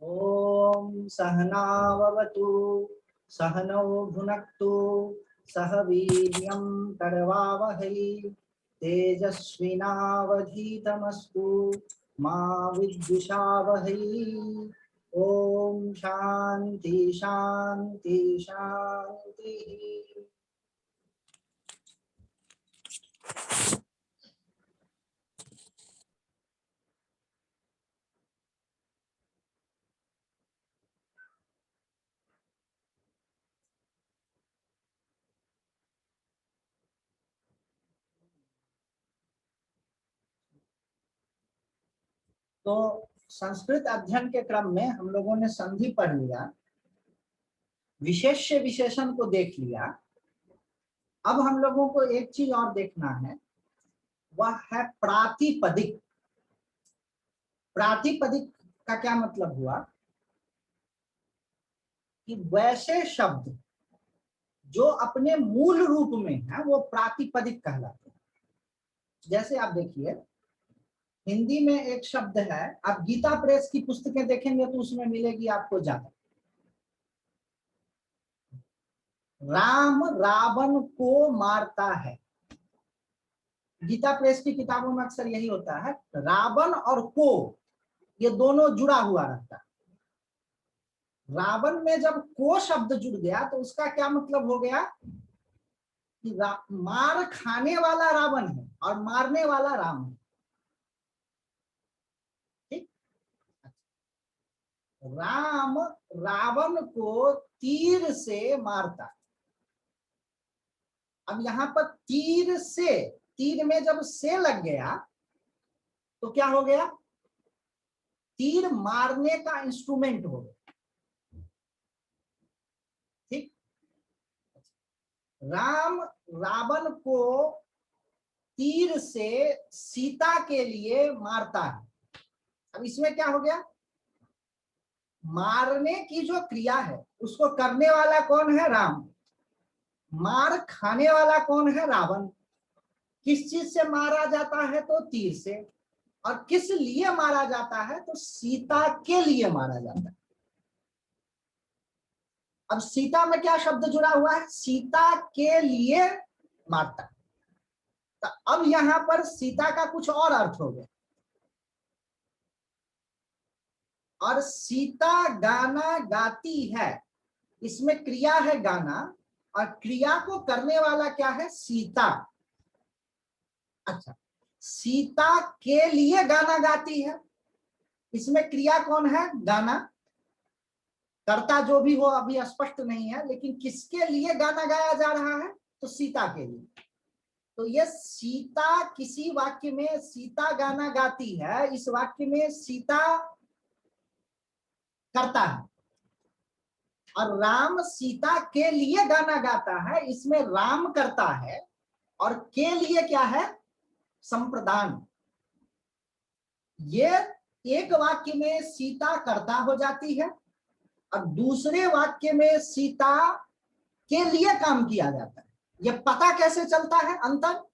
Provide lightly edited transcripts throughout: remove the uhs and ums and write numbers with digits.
ओम सहनाववतु सहनौ भुनक्तु सह वीर्यं करवावहै तेजस्विनावधीतमस्तु मा विद्विषावहै। ओम शांति शांति शांति। तो संस्कृत अध्ययन के क्रम में हम लोगों ने संधि पढ़ लिया, विशेष्य विशेषण को देख लिया। अब हम लोगों को एक चीज और देखना है, वह है प्रातिपदिक। प्रातिपदिक का क्या मतलब हुआ कि वैसे शब्द जो अपने मूल रूप में है वो प्रातिपदिक कहलाते हैं। जैसे आप देखिए, हिंदी में एक शब्द है, आप गीता प्रेस की पुस्तकें देखेंगे तो उसमें मिलेगी आपको ज्यादा। राम रावण को मारता है। गीता प्रेस की किताबों में अक्सर यही होता है, रावण और को ये दोनों जुड़ा हुआ रहता है। रावण में जब को शब्द जुड़ गया तो उसका क्या मतलब हो गया कि मार खाने वाला रावण है और मारने वाला राम है। ठीक। राम रावण को तीर से मारता। अब यहां पर तीर से, तीर में जब से लग गया तो क्या हो गया, तीर मारने का इंस्ट्रूमेंट हो गया। ठीक। राम रावण को तीर से सीता के लिए मारता है। अब इसमें क्या हो गया, मारने की जो क्रिया है उसको करने वाला कौन है, राम। मार खाने वाला कौन है, रावण। किस चीज से मारा जाता है, तो तीर से। और किस लिए मारा जाता है, तो सीता के लिए मारा जाता है। अब सीता में क्या शब्द जुड़ा हुआ है, सीता के लिए मारता। तो अब यहां पर सीता का कुछ और अर्थ हो गया। और सीता गाना गाती है, इसमें क्रिया है गाना, और क्रिया को करने वाला क्या है, सीता। अच्छा, सीता के लिए गाना गाती है, इसमें क्रिया कौन है, गाना। कर्ता जो भी हो अभी स्पष्ट नहीं है, लेकिन किसके लिए गाना गाया जा रहा है, तो सीता के लिए। तो ये सीता किसी वाक्य में सीता गाना गाती है, इस वाक्य में सीता करता है। और राम सीता के लिए गाना गाता है, इसमें राम करता है। और के लिए क्या है, संप्रदान। ये एक वाक्य में सीता करता हो जाती है और दूसरे वाक्य में सीता के लिए काम किया जाता है। ये पता कैसे चलता है अंतर,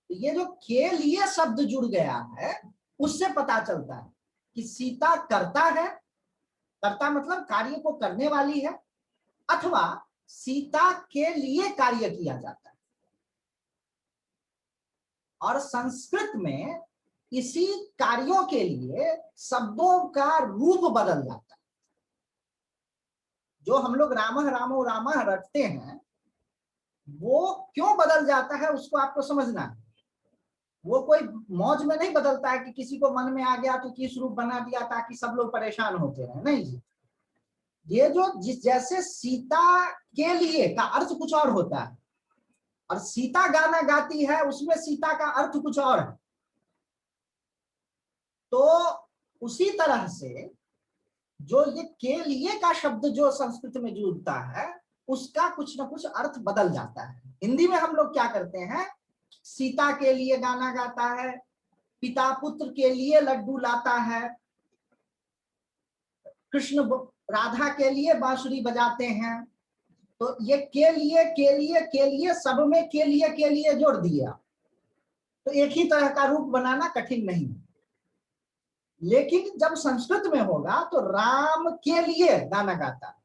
ये जो के लिए शब्द जुड़ गया है उससे पता चलता है कि सीता करता है, करता मतलब कार्य को करने वाली है, अथवा सीता के लिए कार्य किया जाता है। और संस्कृत में इसी कार्यों के लिए शब्दों का रूप बदल जाता है। जो हम लोग रामः रामो रामः रटते हैं वो क्यों बदल जाता है उसको आपको समझना है। वो कोई मौज में नहीं बदलता है कि किसी को मन में आ गया तो किस रूप बना दिया ताकि सब लोग परेशान होते रहे, नहीं जी। ये जो जिस जैसे सीता के लिए का अर्थ कुछ और होता है और सीता गाना गाती है उसमें सीता का अर्थ कुछ और है। तो उसी तरह से जो ये के लिए का शब्द जो संस्कृत में जुड़ता है उसका कुछ ना कुछ अर्थ बदल जाता है। हिंदी में हम लोग क्या करते हैं, सीता के लिए गाना गाता है, पिता पुत्र के लिए लड्डू लाता है, कृष्ण राधा के लिए बांसुरी बजाते हैं। तो ये के लिए सब में के लिए जोड़ दिया तो एक ही तरह का रूप बनाना कठिन नहीं। लेकिन जब संस्कृत में होगा तो राम के लिए गाना गाता है,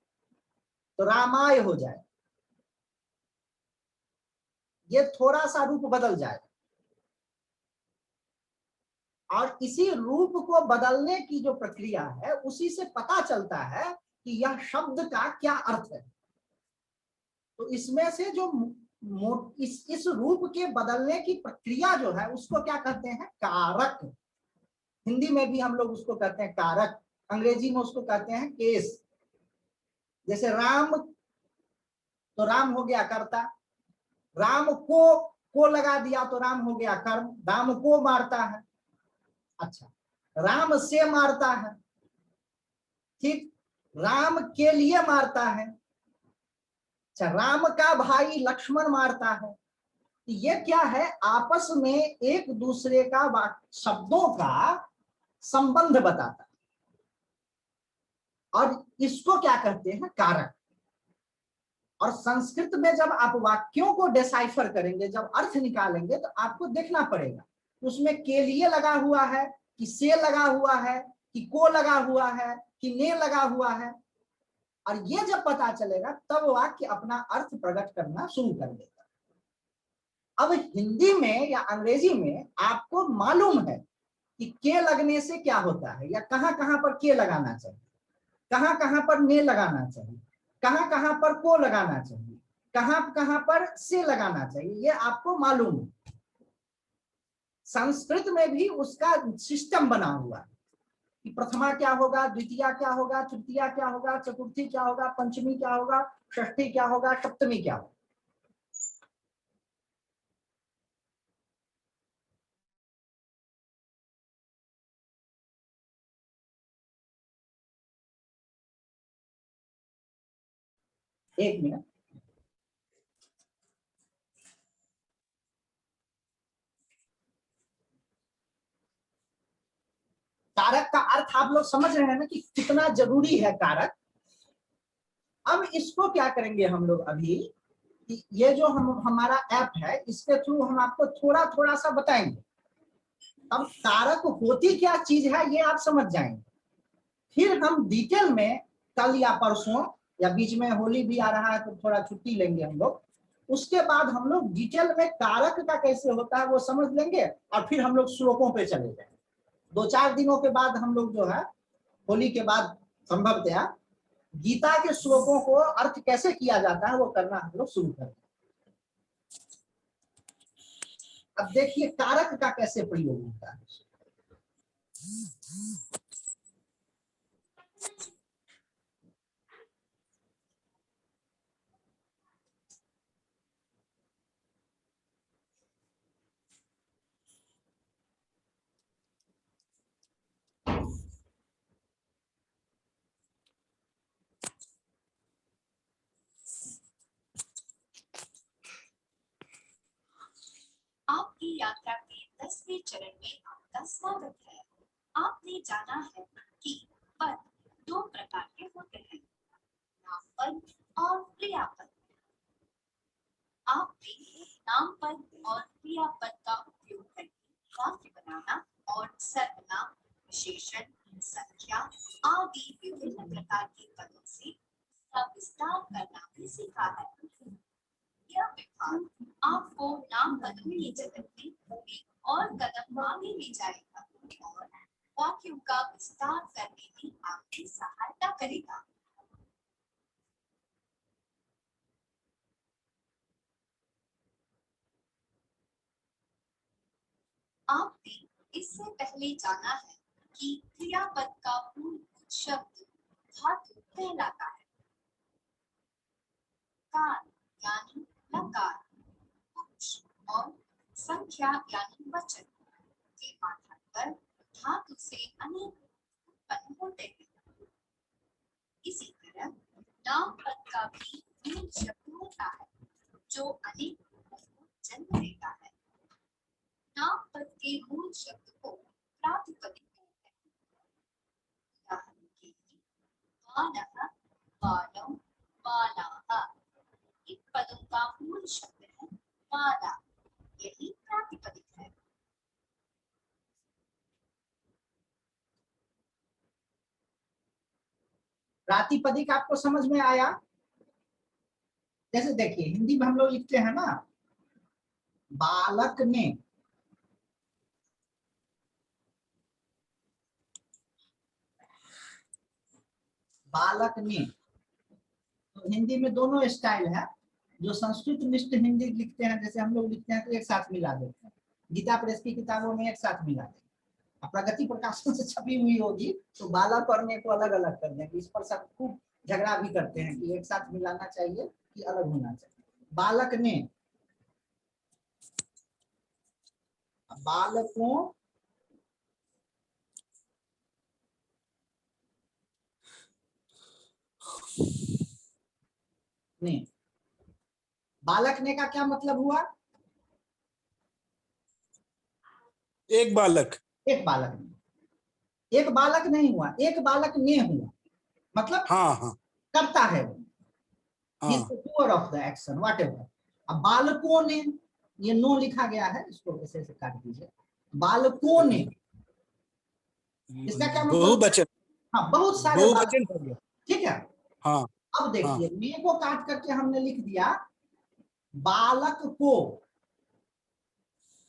तो रामाय हो जाए, ये थोड़ा सा रूप बदल जाए। और इसी रूप को बदलने की जो प्रक्रिया है उसी से पता चलता है कि यह शब्द का क्या अर्थ है। तो इसमें से जो इस रूप के बदलने की प्रक्रिया जो है उसको क्या कहते हैं, कारक। हिंदी में भी हम लोग उसको कहते हैं कारक, अंग्रेजी में उसको कहते हैं केस। जैसे राम, तो राम हो गया कर्ता, राम को लगा दिया तो राम हो गया कर्म, राम को मारता है। अच्छा, राम से मारता है, ठीक, राम के लिए मारता है। अच्छा, राम का भाई लक्ष्मण मारता है। ये क्या है, आपस में एक दूसरे का शब्दों का संबंध बताता है, और इसको क्या कहते हैं, कारक। और संस्कृत में जब आप वाक्यों को डिसाइफर करेंगे, जब अर्थ निकालेंगे, तो आपको देखना पड़ेगा उसमें के लिए लगा हुआ है, कि से लगा हुआ है, कि को लगा हुआ है, कि ने लगा हुआ है। और ये जब पता चलेगा तब वाक्य अपना अर्थ प्रकट करना शुरू कर देगा। अब हिंदी में या अंग्रेजी में आपको मालूम है कि के लगने से क्या होता है, या कहां कहां पर के लगाना चाहिए, कहां कहां पर ने लगाना चाहिए, कहां कहां पर को लगाना चाहिए, कहां कहां पर से लगाना चाहिए, ये आपको मालूम है। संस्कृत में भी उसका सिस्टम बना हुआ है कि प्रथमा क्या होगा, द्वितीया क्या होगा, तृतीया क्या होगा, चतुर्थी क्या होगा, पंचमी क्या होगा, षष्ठी क्या होगा, सप्तमी क्या होगा। एक मिनट, कारक का अर्थ आप लोग समझ रहे हैं ना कि कितना जरूरी है कारक। अब इसको क्या करेंगे हम लोग अभी, कि ये जो हमारा ऐप है इसके थ्रू हम आपको थोड़ा थोड़ा सा बताएंगे, अब कारक होती क्या चीज है ये आप समझ जाएंगे। फिर हम डिटेल में कल या परसों, या बीच में होली भी आ रहा है तो थोड़ा छुट्टी लेंगे हम लोग, उसके बाद हम लोग डिटेल में कारक का कैसे होता है वो समझ लेंगे, और फिर हम लोग श्लोकों पे चले जाएंगे। 2-4 दिनों के बाद हम लोग जो है, होली के बाद संभवतया गीता के श्लोकों को अर्थ कैसे किया जाता है वो करना हम लोग शुरू करें। अब देखिए कारक का कैसे प्रयोग होता है। आपकी यात्रा के 10वें चरण में आपका स्वागत है। आपने जाना है कि पद दो प्रकार के होते हैं, नामपद और क्रियापद। आपने नामपद और क्रियापद का उपयोग करके वाक्य बनाना और सर्वनाम, विशेषण, संख्या आदि विभिन्न प्रकार के पदों से उसका विस्तार करना भी सीखा है। यह विभाग आपको नाम पदों की जगत में एक और कदम आगे ले जाएगा और वाक्यों का विस्तार करने में आपकी सहायता करेगा। आपने इससे पहले जाना है कि क्रियापद का मूलभूत शब्द धातु कहलाता है। कार यानी लकार, पुरुष और संख्या यानी वचन के आधार पर धातु से अनेक उत्पन्न होते हैं। इसी तरह नामपद का भी मूल शब्द होता है जो अनेक रूपों को जन्म देता है। नामपद के मूल शब्द को प्रातिपदिक कहते हैं। उदाहरण के लिए बालः, बालौ, बालाः, इन पदों का मूल शब्द है बाला, यही प्रातिपदिक है। प्रातिपदिक आपको समझ में आया? जैसे देखिए हिंदी में हम लोग लिखते हैं ना, बालक ने, बालक ने, तो हिंदी में दोनों स्टाइल है। जो संस्कृत निष्ठ हिंदी लिखते हैं, जैसे हम लोग लिखते हैं तो एक साथ मिला देते हैं, गीता प्रेस की किताबों में एक साथ मिला देते हैं। प्रगति प्रकाशन से छपी हुई होगी तो बालक और ने को अलग अलग कर देंगे। इस पर सब खूब झगड़ा भी करते हैं कि एक साथ मिलाना चाहिए कि अलग होना चाहिए। बालक ने, बालकों ने, बालक ने का क्या मतलब हुआ? एक बालक, एक बालक ने, एक बालक नहीं हुआ, एक बालक ने हुआ, मतलब हाँ हाँ करता है वो, हाँ, doer of the action whatever. अब बालकों ने, ये नो लिखा गया है, इसको ऐसे ऐसे काट दीजिए, बालकों ने, इसका क्या मतलब? बहुवचन, हाँ, बहुत सारे बहुवचन बालक। हो गया। ठीक है, हाँ अब हाँ देखिए ने को काट करके हमने लिख दिया, बालक को,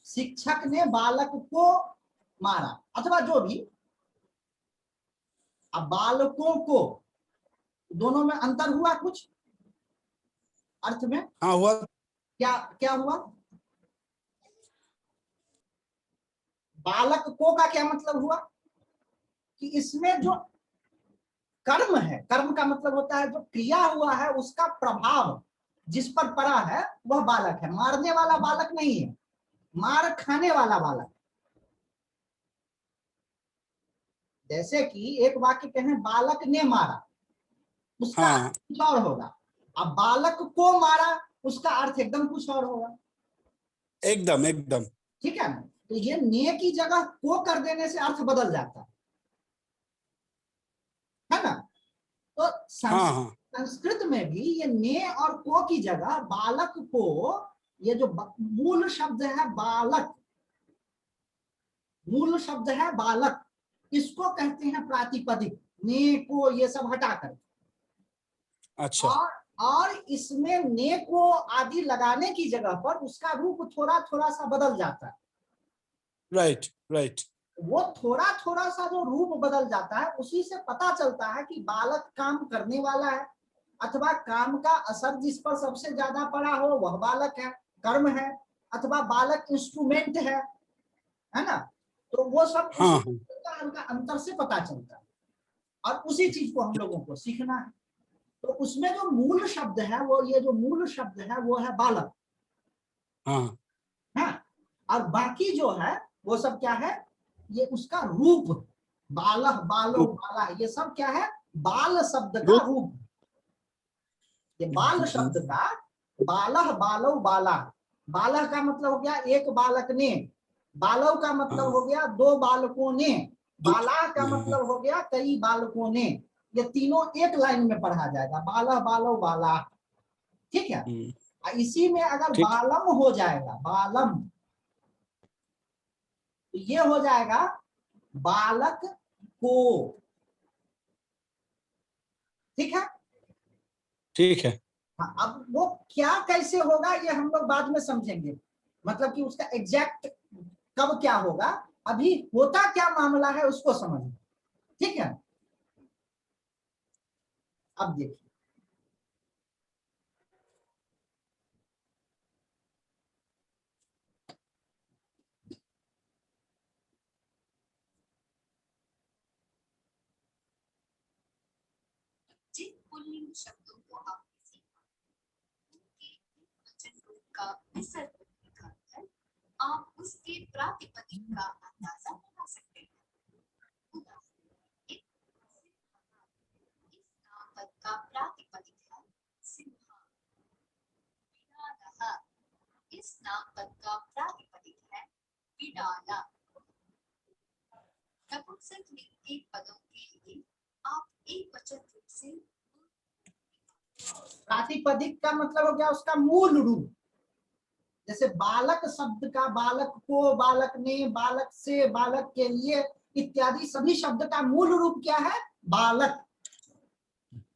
शिक्षक ने बालक को मारा, अथवा जो भी। अब बालकों को, दोनों में अंतर हुआ कुछ अर्थ में? हाँ हुआ। क्या क्या हुआ? बालक को का क्या मतलब हुआ कि इसमें जो कर्म है, कर्म का मतलब होता है जो क्रिया हुआ है उसका प्रभाव जिस पर पड़ा है वह बालक है। मारने वाला बालक नहीं है, मार खाने वाला बालक। जैसे कि एक वाक्य कहें बालक ने मारा, उसका हाँ कुछ और होगा। अब बालक को मारा, उसका अर्थ एकदम कुछ और होगा। एकदम एकदम। ठीक है ना? तो ये ने की जगह को कर देने से अर्थ बदल जाता है ना? तो हाँ हाँ संस्कृत में भी ये ने और को की जगह बालक को, ये जो मूल शब्द है बालक, मूल शब्द है बालक, इसको कहते हैं प्रातिपदिक। ने को ये सब हटाकर, अच्छा, और इसमें ने को आदि लगाने की जगह पर उसका रूप थोड़ा थोड़ा सा बदल जाता है। Right right. वो थोड़ा थोड़ा सा जो रूप बदल जाता है उसी से पता चलता है कि बालक काम करने वाला है, अथवा काम का असर जिस पर सबसे ज्यादा पड़ा हो वह बालक है, कर्म है, अथवा बालक इंस्ट्रूमेंट है ना? तो वो सब हाँ उसी हाँ का अंतर से पता चलता है, और उसी चीज को हम लोगों को सीखना है। तो उसमें जो मूल शब्द है, वो ये जो मूल शब्द है वो है बालक हाँ है, और बाकी जो है वो सब क्या है? ये उसका रूप, बालह बालो बाला, ये सब क्या है? बाल शब्द का रूप। ये बाल शब्द का बालह बालो बाला, बालह का मतलब हो गया एक बालक ने, बालव का मतलब हो गया दो बालकों ने, बाला का मतलब हो गया कई बालकों ने। ये तीनों एक लाइन में पढ़ा जाएगा, बालह बालो बाला। ठीक है, इसी में अगर ठीक। बालम हो जाएगा, बालम, तो ये हो जाएगा बालक को। ठीक है, ठीक है। हाँ, अब वो क्या कैसे होगा ये हम लोग बाद में समझेंगे, मतलब कि उसका एग्जैक्ट कब क्या होगा, अभी होता क्या मामला है उसको समझें। ठीक है, अब देखिए जिन पुल्लिंग शब्दों को आपने सीखा उनके वचन रूप का विसर्ग निकालकर आप उसके प्रातिपदिक का अंदाजा लगा सकते हैं। उदाहरण एक, इस नामपद का प्रातिपदिक है सिंहा। विडालः, इस नामपद का प्रातिपदिक है विडाला। नपुंसक लिंग के पदों के लिए आप एक वचन रूप से प्रातिपदिक का मतलब हो गया उसका मूल रूप। जैसे बालक शब्द का बालक को, बालक ने, बालक से, बालक के लिए इत्यादि सभी शब्द का मूल रूप क्या है? बालक।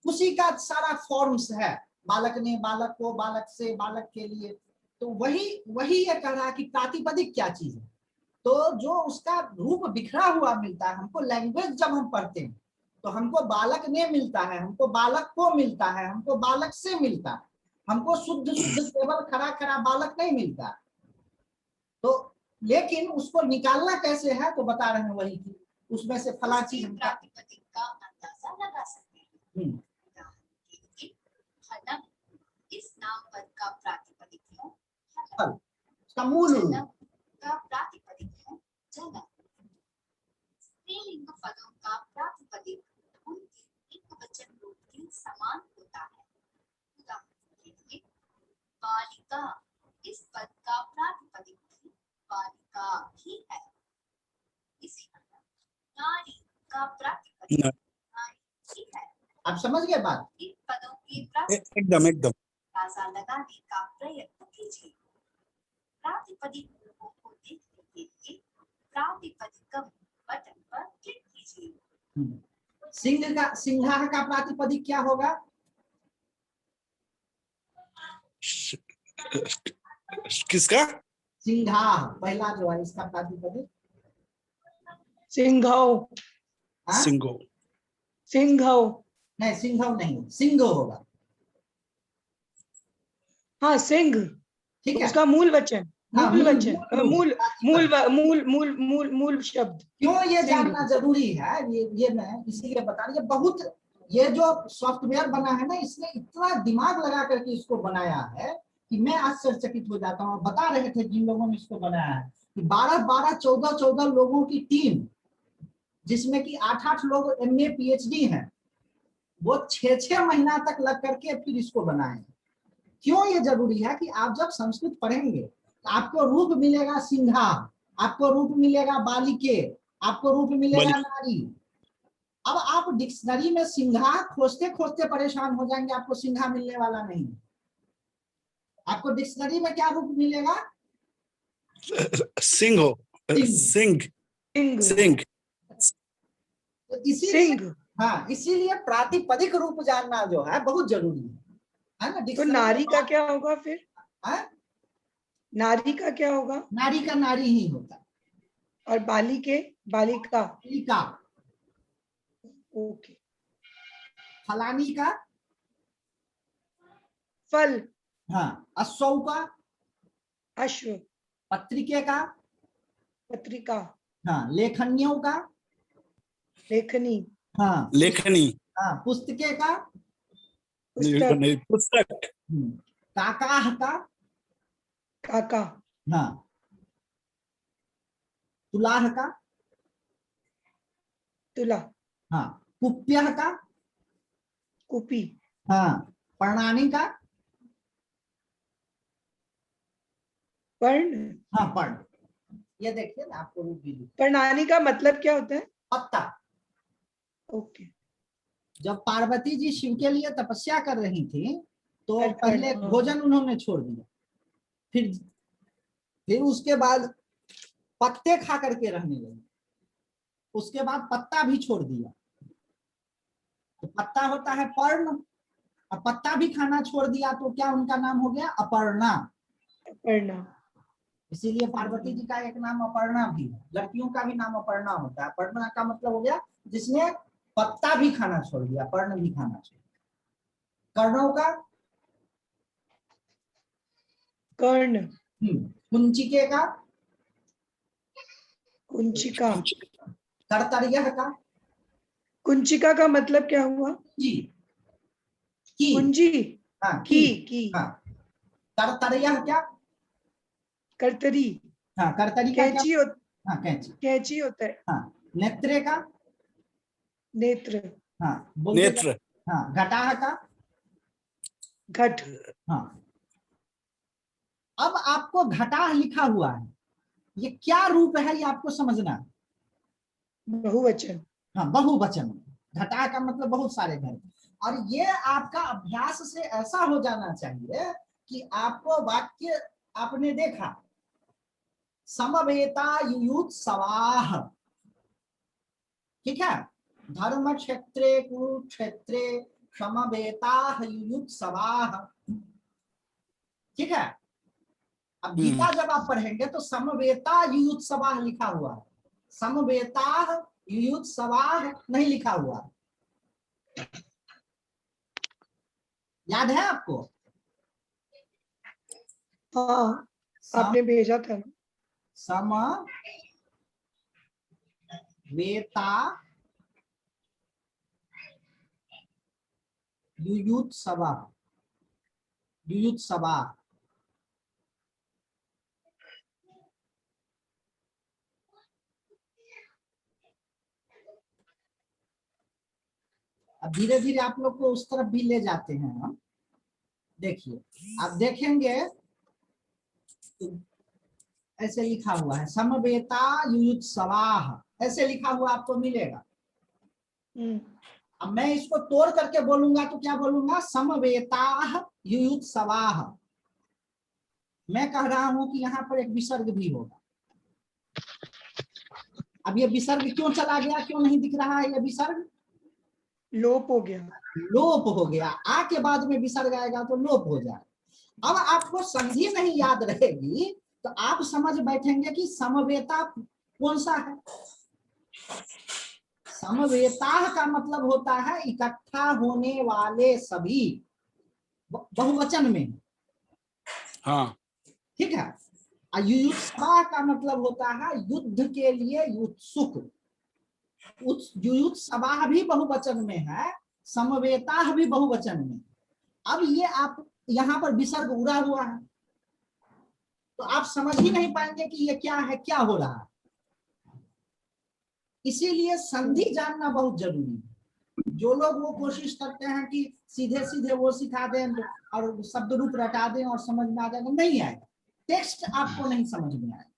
उसी का सारा फॉर्म्स है, बालक ने, बालक को, बालक से, बालक के लिए। तो वही ये कह रहा है कि प्रातिपदिक क्या चीज है। तो जो उसका रूप बिखरा हुआ मिलता है हमको, लैंग्वेज जब हम पढ़ते हैं तो हमको बालक ने मिलता है, हमको बालक को मिलता है, हमको बालक से मिलता है, हमको शुद्ध शुद्ध केवल खरा खरा बालक नहीं मिलता। तो लेकिन उसको निकालना कैसे है तो बता रहे हैं वही की, उसमें से फला चीज प्रातिपदिक का अंदाजा लगा सकते हैं। हलन इस नाम पद का प्रातिपदिक है फल, उसका मूल रूप का प्रातिपदिक है जनक। स्त्रीलिंग पदों का प्रातिपदिक उनके एकवचन रूप के समान होता है। उदाहरण के लिए बालिका इस पद का प्रातिपदिक भी बालिका ही है। इसी प्रकार नारी का प्रातिपदिक नारी ही है। आप समझ गए बात? इन पदों के एकदम एकदम अंदाजा लगाने का प्रयत्न कीजिए। प्रातिपदिक रूपों को देखने के लिए प्रातिपदिकम बटन पर क्लिक कीजिए। सिंह का, सिंघाह का प्रातिपदिक क्या होगा? किसका? सिंघाह, पहला जो है इसका प्रातिपदिक सिंघौ, हाँ? सिंगो। सिंघौ, नहीं, सिंघव नहीं, सिंगो होगा। हाँ सिंह, ठीक है, उसका मूल वचन, हाँ, मूल मूल- वचन, मूल- मूल मूल मूल- मूल मूल मूल मूल शब्द। क्यों ये सिंह। जानना जरूरी है, ये मैं इसीलिए बता रही, बहुत ये जो सॉफ्टवेयर बना है ना, इसने इतना दिमाग लगा करके इसको बनाया है कि मैं आश्चर्यचकित हो जाता हूँ। बता रहे थे जिन लोगों ने इसको बनाया है कि 12-12, 14-14 लोगों की टीम, जिसमें कि 8-8 लोग MA PhD हैं, वो 6-6 महीना तक लग करके फिर इसको बनाए। क्यों ये जरूरी है कि आप जब संस्कृत पढ़ेंगे तो आपको रूप मिलेगा सिंघा, आपको रूप मिलेगा बालिके, आपको रूप मिलेगा नारी। अब आप डिक्शनरी में सिंघा खोजते खोजते परेशान हो जाएंगे, आपको सिंघा मिलने वाला नहीं। आपको डिक्शनरी में क्या रूप मिलेगा? सिंह हो, सिंह सिंह, सिंह। तो इसीलिए, सिंह। हाँ, इसीलिए प्रातिपदिक रूप जानना जो है बहुत जरूरी है ना। तो डिक्शनरी नारी का क्या होगा फिर? है? नारी का क्या होगा? नारी का नारी ही होता है। और बालिके, बालिका। बालिका, ओके। फलानी का, फल, हाँ, अश्व का, अश्व, पत्रिके का, पत्रिका, हाँ, लेखनियों का, लेखनी, हाँ, लेखनी, हाँ, पुस्तके का, पुस्तक, नहीं, पुस्तक, काकाह का, काका, हाँ, तुलाह का, तुला, हाँ, कुप्यह का, कुपी, हाँ, प्रणानी का, पर्ण। हाँ, पर्ण। ये देखिए ना, आपको रूप भी दिखा। प्रणाली का मतलब क्या होता है? पत्ता। ओके। जब पार्वती जी शिव के लिए तपस्या कर रही थी तो अर्पण, पहले हाँ। भोजन उन्होंने छोड़ दिया, फिर उसके बाद पत्ते खा करके रहने लगे, उसके बाद पत्ता भी छोड़ दिया। तो पत्ता होता है पर्ण, और पत्ता भी खाना छोड़ दिया तो क्या उनका नाम हो गया? अपर्णा। अपर्णा। इसीलिए पार्वती जी का एक नाम अपर्णा भी है। लड़कियों का भी नाम अपर्णा होता है। अपर्णा का मतलब हो गया जिसने पत्ता भी खाना छोड़ दिया, पर्ण भी खाना छोड़ दिया। कर्णों का, कर्ण, कुंचिके का, कुंचिका। कर्तर्यः का, कुंचिका का मतलब क्या हुआ? जी, की, कुंजी, हाँ, की, हाँ, कर्तर्यः क्या? कर्तरी, हाँ, कर्तरी का क्या? कैंची, हाँ, कैंची। कैंची होता है। हाँ, नेत्रे का, नेत्र, हाँ, बोलिए। नेत्र, हाँ, घटाह का, घट, हाँ। अब आपको घटाह लिखा हुआ है, ये क्या रूप है ये आपको समझना है। बहुवचन। हाँ, बहुवचन। घटाह का मतलब बहुत सारे घर। और ये आपका अभ्यास से ऐसा हो जाना चाहिए कि आपको वाक्य, आपने देखा समवेता युयुत्सवाः, ठीक है, धर्म क्षेत्रे कुरुक्षेत्रे समवेताः युयुत्सवाः। ठीक है, अब गीता जब आप पढ़ेंगे तो समवेता युयुत्सवाः लिखा हुआ है, समवेताः युयुत्सवाः नहीं लिखा हुआ। याद है आपको? हाँ, आपने भेजा था ना। समवेता युयुत्सवाः, युयुत्सवाः। अब धीरे धीरे आप लोग को उस तरफ भी ले जाते हैं हम। देखिए, आप देखेंगे तो ऐसे लिखा हुआ है समवेता युयुत्सवाः, ऐसे लिखा हुआ आपको मिलेगा। अब मैं इसको तोड़ करके बोलूंगा तो क्या बोलूंगा? समवेताः युयुत्सवाः। मैं कह रहा हूं कि यहाँ पर एक विसर्ग भी होगा। अब ये विसर्ग क्यों चला गया, क्यों नहीं दिख रहा है? ये विसर्ग लोप हो गया, लोप हो गया। आ के बाद में विसर्ग आएगा तो लोप हो जाए। अब आपको संधि नहीं याद रहेगी तो आप समझ बैठेंगे कि समवेता कौन सा है। समवेता का मतलब होता है इकट्ठा होने वाले सभी, बहुवचन में। हाँ, ठीक है। युयुत्सवा का मतलब होता है युद्ध के लिए उत्सुक। युयुत्सवा भी बहुवचन में है, समवेता भी बहुवचन में। अब ये आप यहाँ पर विसर्ग उड़ा हुआ है तो आप समझ ही नहीं पाएंगे कि ये क्या है, क्या हो रहा है। इसीलिए संधि जानना बहुत जरूरी है। जो लोग वो कोशिश करते हैं कि सीधे सीधे वो सिखा दें और शब्द रूप रटा दें और समझ में आ जाएगा, नहीं आएगा। टेक्स्ट आपको नहीं समझ में आएगा।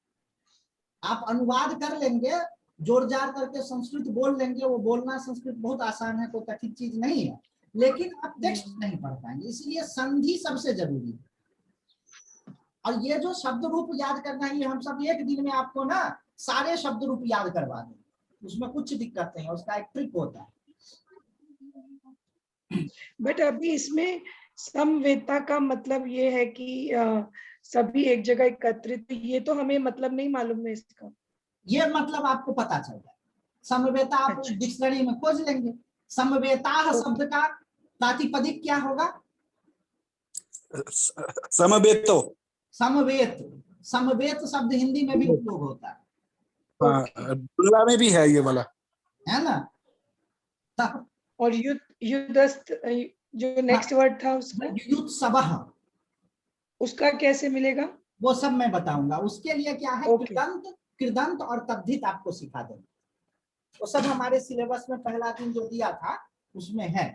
आप अनुवाद कर लेंगे, जोड़ जाड़ करके संस्कृत बोल लेंगे, वो बोलना संस्कृत बहुत आसान है, कोई कठिन चीज नहीं है, लेकिन आप टेक्स्ट नहीं पढ़ पाएंगे। इसलिए संधि सबसे जरूरी है। और ये जो शब्द रूप याद करना है, ये हम सब एक दिन में आपको ना सारे शब्द रूप याद करवा दें, उसमें कुछ दिक्कत नहीं है, उसका एक ट्रिक होता है। बट अभी इसमें समवेता का मतलब ये है कि सभी एक जगह एकत्रित, ये तो हमें मतलब नहीं मालूम है इसका। ये मतलब आपको पता चल जाए। समवेता आप अच्छा। डिक्शनरी में खोज लेंगे। समवेता शब्द का प्रातिपदिक क्या होगा? समवेतो। समवेत। समवेत शब्द हिंदी में भी उपयोग होता है, बांग्ला में भी है ये वाला, है ना? तब और युद्धस्थ जो नेक्स्ट वर्ड था उसका, युयुत्सवः, उसका कैसे मिलेगा? वो सब मैं बताऊंगा। उसके लिए क्या है, ओके। कृदंत, कृदंत और तद्धित आपको सिखा देंगे। वो सब हमारे सिलेबस में पहला दिन जो दिया था उसमें है।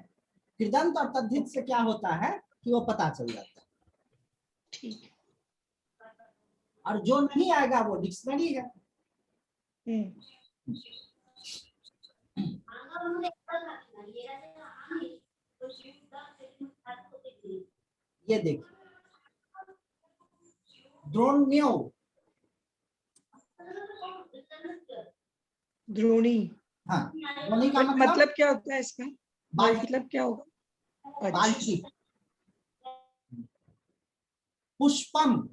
कृदंत और तद्धित से क्या होता है कि वो पता चल जाता है। ठीक है। और जो नहीं आएगा वो डिक्शनरी है। ये देखिए, द्रोण्यो, द्रोणी। हाँ, द्रोणी का मतलब क्या होता है इसका? बाल्टी, मतलब क्या होगा? अच्छा। बाल्टी। पुष्पम,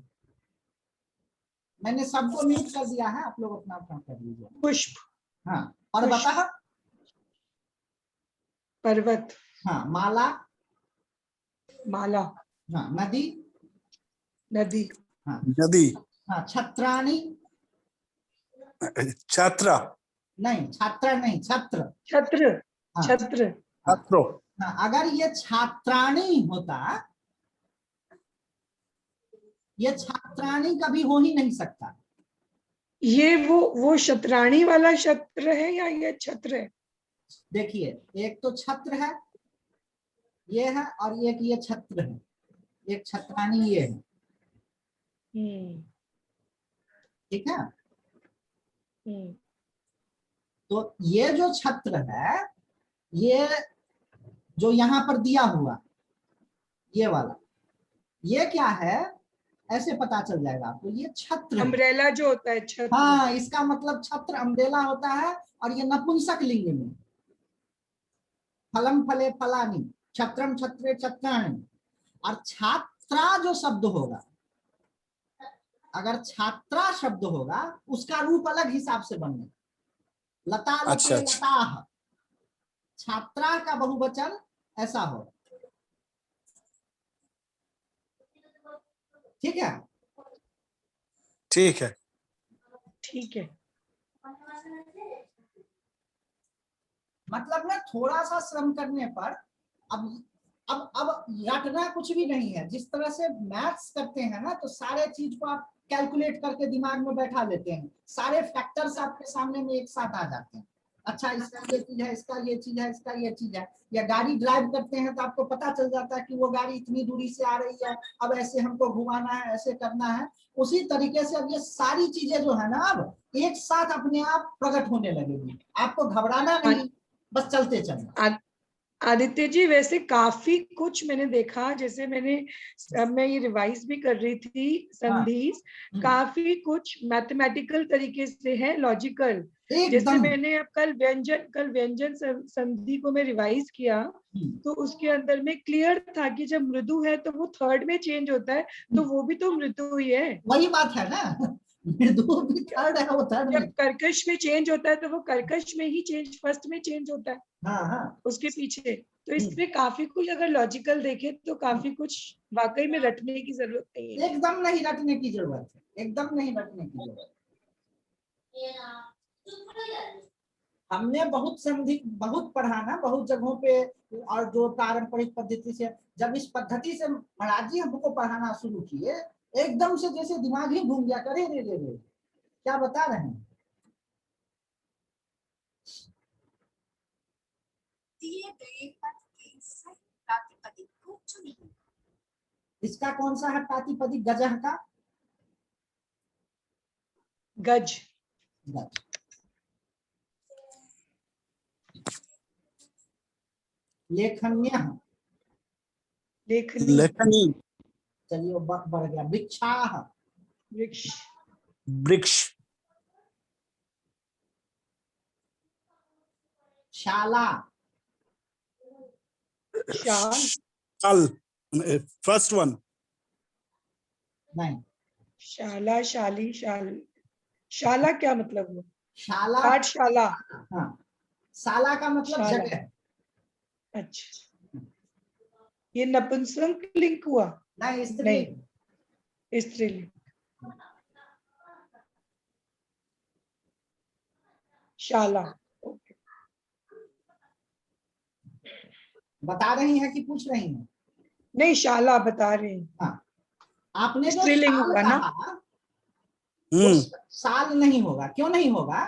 मैंने सबको म्यूट कर दिया है, आप लोग अपना अपना कर लीजिए। पुष्प। हाँ, पर्वतः, पर्वत। हाँ, माला, माला। हाँ, नदी, नदी। हाँ, नदी, हाँ, छत्राणी, छात्रा, नहीं छात्रा नहीं, छत्र। छत्र। हाँ, छत्र। छात्रो। हाँ, अगर ये छात्राणी होता, ये छात्राणी कभी हो ही नहीं सकता। ये वो शतराणी वाला छत्र है या ये छत्र है? देखिए, एक तो छत्र है, ये है, और एक ये छत्र है, एक छत्राणी ये है। ठीक है। तो ये जो छत्र है, ये जो यहाँ पर दिया हुआ ये वाला, ये क्या है ऐसे पता चल जाएगा आपको, ये छत्र है। अम्ब्रेला जो होता है, छत्र। हाँ, इसका मतलब छत्र अम्ब्रेला होता है। और ये नपुंसक लिंग में, फलम फले फलानी, छत्रम छत्रे छत्राणि। और छात्रा जो शब्द होगा, अगर छात्रा शब्द होगा उसका रूप अलग हिसाब से बनने, लता लते अच्छा, अच्छा। लताः। छात्रा का बहुवचन ऐसा होगा, ठीक है। ठीक है। ठीक है। मतलब ना थोड़ा सा श्रम करने पर अब रटना कुछ भी नहीं है। जिस तरह से मैथ्स करते हैं ना, तो सारे चीज को आप कैलकुलेट करके दिमाग में बैठा लेते हैं, सारे फैक्टर्स आपके सामने में एक साथ आ जाते हैं। अच्छा, इसका ये चीज है, इसका ये चीज है, इसका ये चीज है। या गाड़ी ड्राइव करते हैं तो आपको पता चल जाता है कि वो गाड़ी इतनी दूरी से आ रही है, अब ऐसे हमको घुमाना है, ऐसे करना है। उसी तरीके से अब ये सारी चीजें जो है ना, अब एक साथ अपने आप प्रकट होने लगेगी। आपको घबराना नहीं, बस चलते चलना। आदित्य जी, वैसे काफी कुछ मैंने देखा, जैसे मैं ये रिवाइज भी कर रही थी संधि, काफी कुछ मैथमेटिकल तरीके से है, लॉजिकल। जैसे एकदम मैंने अब कल व्यंजन संधि को मैं रिवाइज किया, तो उसके अंदर में क्लियर था कि जब मृदु है तो वो थर्ड में चेंज होता है, तो वो भी तो मृदु ही है। वही बात है ना, मृदु भी थर्ड है, वो थर्ड जब में। कर्कश में चेंज होता है तो वो कर्कश में ही चेंज, फर्स्ट में चेंज होता है हाँ हाँ। उसके पीछे। तो इसमें काफी कुछ अगर लॉजिकल देखे तो काफी कुछ वाकई में रटने की जरूरत नहीं है। एकदम नहीं रटने की जरूरत है, एकदम नहीं रटने की जरूरत। हमने बहुत संधि बहुत पढ़ा ना, बहुत जगहों पे, और जो पारंपरिक पद्धति से, जब इस पद्धति से महाराज जी हमको पढ़ाना शुरू किए, एकदम से जैसे दिमाग ही घूम गया, करे रे रे रे, क्या बता रहे हैं। दिए गए पद के सही प्रातिपदिक को चुनिए। इसका कौन सा है प्रातिपदिक? गजह का गज। गज। लेखन्य, लेखनी। लेखनी। चलिए वो बढ़ गया। वृक्षाः, वृक्ष। वृक्ष। शाला, शाल। शाल, फर्स्ट वन। नहीं, शाला, शाली, शाल। शाला क्या मतलब हुआ? शाला, पाठशाला। हाँ, शाला का मतलब शाला। जगह। अच्छा, ये नपुंसक लिंग हुआ? नहीं, स्त्रीलिंग। स्त्रीलिंग। शाला। बता रही हैं कि पूछ रही हैं? नहीं, शाला बता रहे हैं। हाँ, आपने जो स्त्रीलिंग साल हुआ ना? कहा, वो साल नहीं होगा। क्यों नहीं होगा?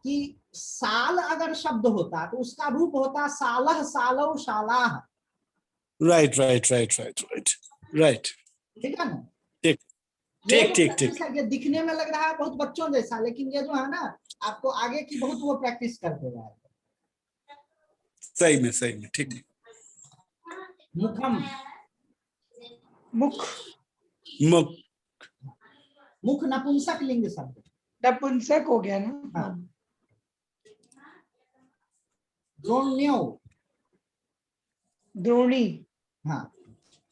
कि साल अगर शब्द होता तो उसका रूप होता सालह, सालव, शालाह। Right right right right right right. ठीक है ना? ठीक ये ठीक ठीक ठीक। ये दिखने में लग रहा है बहुत बच्चों जैसा, लेकिन ये जो है ना, आपको आगे की बहुत वो प्रैक्टिस करते जाएगा। सही में ठीक है। मुखम, मुख। मुख। मुख नपुंसक लिंग शब्द। नपुंसक हो गया ना? हाँ। द्रोण्यो, द्रोणी। हाँ।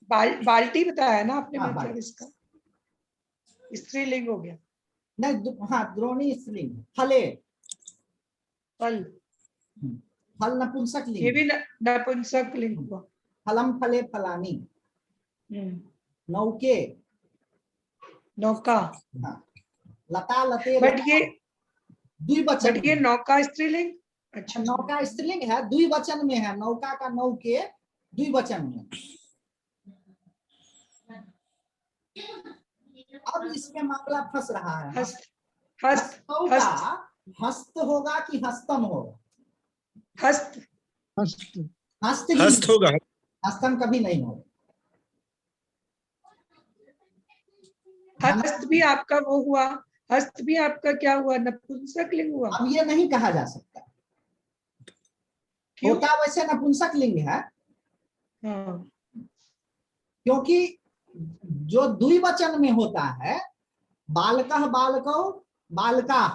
बाल्टी बताया ना आपने, हाँ, मतलब बाल्टी। इसका स्त्रीलिंग हो गया। नहीं, हाँ, द्रोणी स्त्रीलिंग। फले, फल। फल नपुंसक ये लिंग। भी नपुंसक लिंग हुआ। फलम फले फलानी। नौके, नौका। हाँ। लता लते बट ये द्विवचन में। नौका स्त्रीलिंग। अच्छा, नौका स्त्रीलिंग है, द्विवचन में है। नौका का नौके द्विवचन में। अब इसमें मामला फंस रहा है। हस्त। हस्त। हस्त, हस्त होगा कि हस्तम होगा? हस्त। हस्त ही हस्त होगा। हस्तम कभी नहीं होगा। हस्त भी आपका वो हुआ, हस्त भी आपका क्या हुआ? नपुंसक लिंग हुआ। अब ये नहीं कहा जा सकता। क्यों? होता वैसे नपुंसक लिंग है, हाँ। क्योंकि जो द्विवचन में होता है, बालकः बालकौ बालका,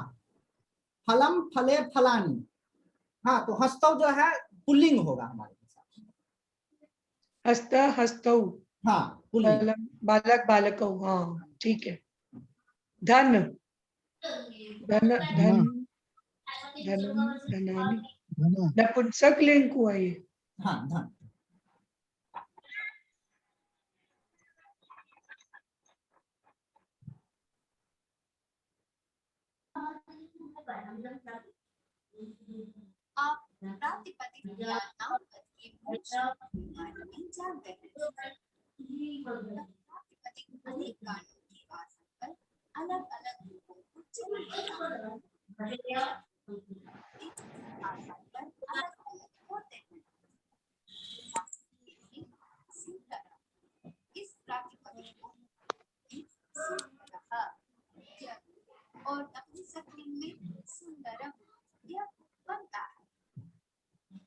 फलम फले फलानी। हाँ, तो हस्तव जो है पुल्लिंग होगा हमारे हिसाब से। हस्त हस्तौ, हाँ पुल्लिंग। बालक बालकौ, हाँ ठीक है। धन धन धन धनम धनानि, धन। नपुंसक लिंग हुआ ये। हाँ धन। आप प्रातिपदिक या नामपद के मूल शब्द के बारे में जानते हैं। प्रातिपदिक अनेक कारणों के आधार पर अलग अलग रूपों को जन्म देता है। एक आधार पर अलग अलग होते हैं। सुंदर, इस प्रातिपदिक को सुंदरः और नपुंसक लिंग में सुंदरम यह बनता है।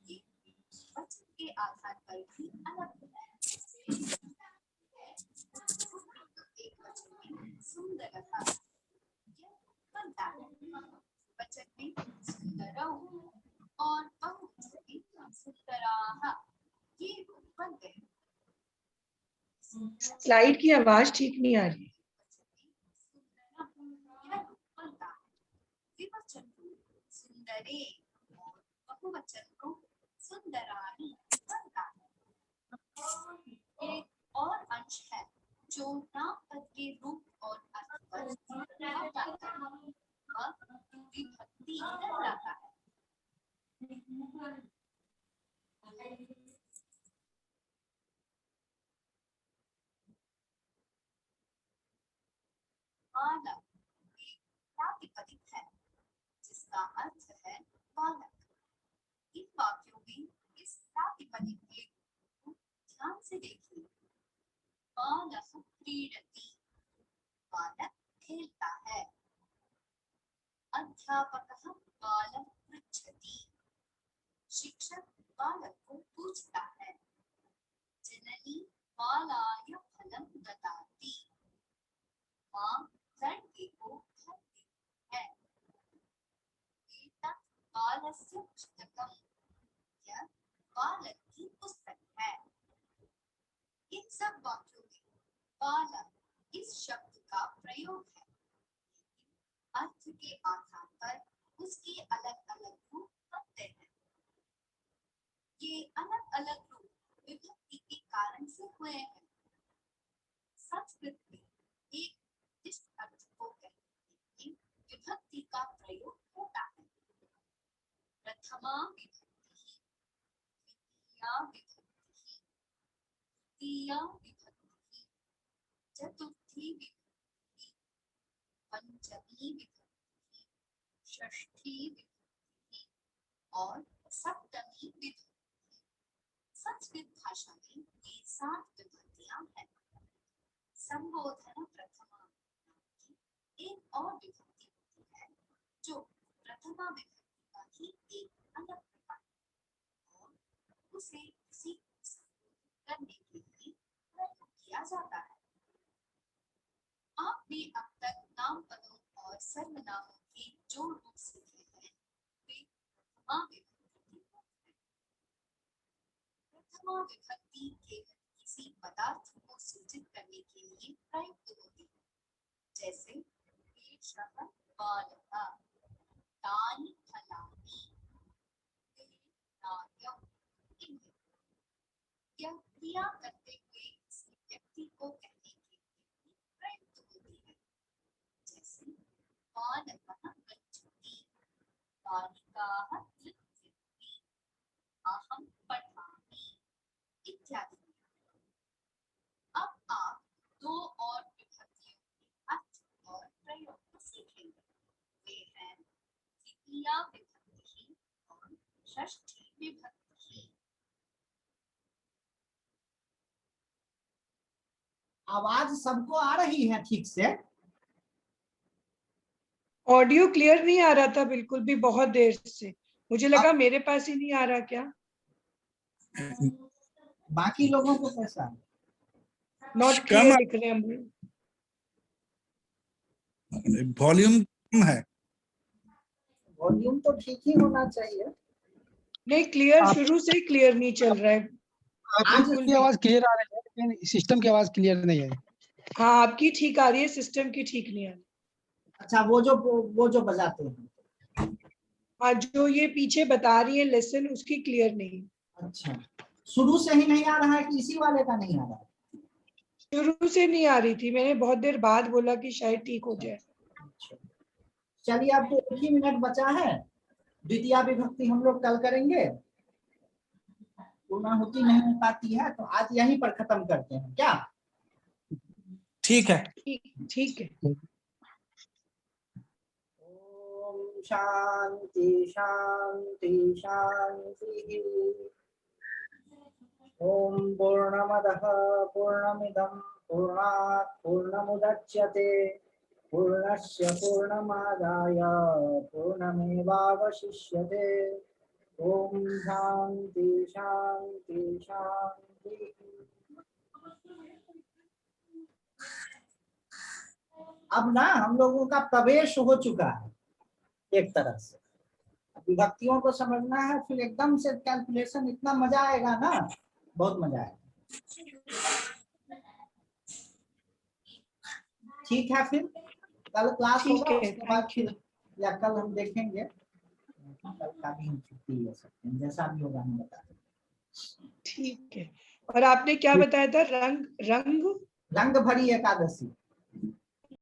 ये वचन के आधार पर भी अलग होता है। एक वचन में सुंदरः यह बनता है, वचन में सुंदरौ और बहुवचन में सुंदराः ये बनते हैं। स्लाइड की आवाज ठीक नहीं आ रही। विवचन रूप सुंदरे और बहुवचन रूप सुंदरानी बनता है। एक और अंश है जो नामपद के रूप और अर्थ पर प्रभाव डालता है, वह विभक्ति कहलाता है। बालक एक प्रातिपदिक है जिसका अर्थ है बालक। इन वाक्यों में इस प्रातिपदिक के को ध्यान से देखिए। बालक क्रीडति, बालक खेलता है। अध्यापकः बालक पृच्छति, शिक्षक बालक को पूछता है। जननी बालाय फलं ददाति, माँ लड़के को फल देती है। एतत् बालस्य पुस्तकम्, यह बालक की पुस्तक है। इन सब वाक्यों में बालक इस शब्द का प्रयोग है, अर्थ के आधार पर उसके अलग अलग रूप बनते हैं। ये अलग अलग रूप विभक्ति के कारण से हुए हैं। संस्कृत में एक विशिष्ट अर्थ को कहने के लिए विभक्ति का प्रयोग होता है। प्रथमा विभक्ति, द्वितीया विभक्ति, तृतीया विभक्ति, चतुर्थी विभक्ति, पंचमी विभक्ति, षष्ठी विभक्ति और सप्तमी विभक्ति। संस्कृत भाषा में ये 7 विभक्तियां हैं। संबोधन प्रथमा की एक और विभक्ति होती है जो प्रथमा विभक्ति का ही एक अलग प्रकार है और उसे किसी को संबोधित करने के लिए प्रयोग किया जाता है। आपने अब तक नामपदों और सर्वनामों के जो रूप सीखे हैं वे प्रथमा विभक्ति के रूप हैं। प्रथमा विभक्ति केवल किसी पदार्थ को सूचित करने के लिए प्रयुक्त होती है, जैसे एषः बालः, तानि फलानि, ते नार्यम् इति। यह क्रिया करते हुए किसी व्यक्ति को कहने के लिए प्रयुक्त होती है, जैसे बालकः गच्छति, बालिकाः नृत्यन्ति, अहं पठामि इत्यादि। अब आप 2 और विभक्तियों के अर्थ और प्रयोग सीखेंगे। वे हैं द्वितीया विभक्ति और षष्ठी विभक्ति। आवाज सबको आ रही है ठीक से? ऑडियो क्लियर नहीं आ रहा था बिल्कुल भी, बहुत देर से। मुझे लगा मेरे पास ही नहीं आ रहा क्या। बाकी लोगों को कैसा है? नॉट क्लियर लिख रहे हैं हम लोग। वॉल्यूम कम है। वॉल्यूम तो ठीक ही होना चाहिए। नहीं, क्लियर शुरू से ही क्लियर नहीं चल रहा है। आपकी आवाज क्लियर आ रही है लेकिन सिस्टम की आवाज क्लियर नहीं है। हाँ आपकी ठीक आ रही है, सिस्टम की ठीक नहीं आ रही। अच्छा, वो जो बजाते हैं। हाँ जो ये पीछे बता रही है लेसन, उसकी क्लियर नहीं। अच्छा, शुरू से ही नहीं आ रहा है कि इसी वाले का नहीं आ रहा है? शुरू से नहीं आ रही थी, मैंने बहुत देर बाद बोला कि शायद ठीक हो जाए। अच्छा। चलिए, अब तो 1 ही मिनट बचा है। द्वितीया विभक्ति हम लोग कल करेंगे, पूर्णाहुति नहीं हो पाती है तो आज यहीं पर खत्म करते हैं क्या? ठीक है। ठीक है। ओम शांति शांति शांति। ओम पूर्णमदः पूर्णमिदं पूर्णात् पूर्णमुदच्यते पूर्णस्य पूर्णमादाय पूर्णमेवावशिष्यते। ओम शांति शांति शांति। अब ना हम लोगों का प्रवेश हो चुका है एक तरह से। विभक्तियों को समझना है, फिर एकदम से कैलकुलेशन, इतना मजा आएगा ना, बहुत मजा आएगा। ठीक है, फिर कल क्लास होगा, उसके बाद फिर या कल हम देखेंगे, कल का भी हम छुट्टी ले सकते हैं, जैसा भी होगा हम बता देंगे। ठीक है। और आपने क्या बताया था? रंग भरी एकादशी।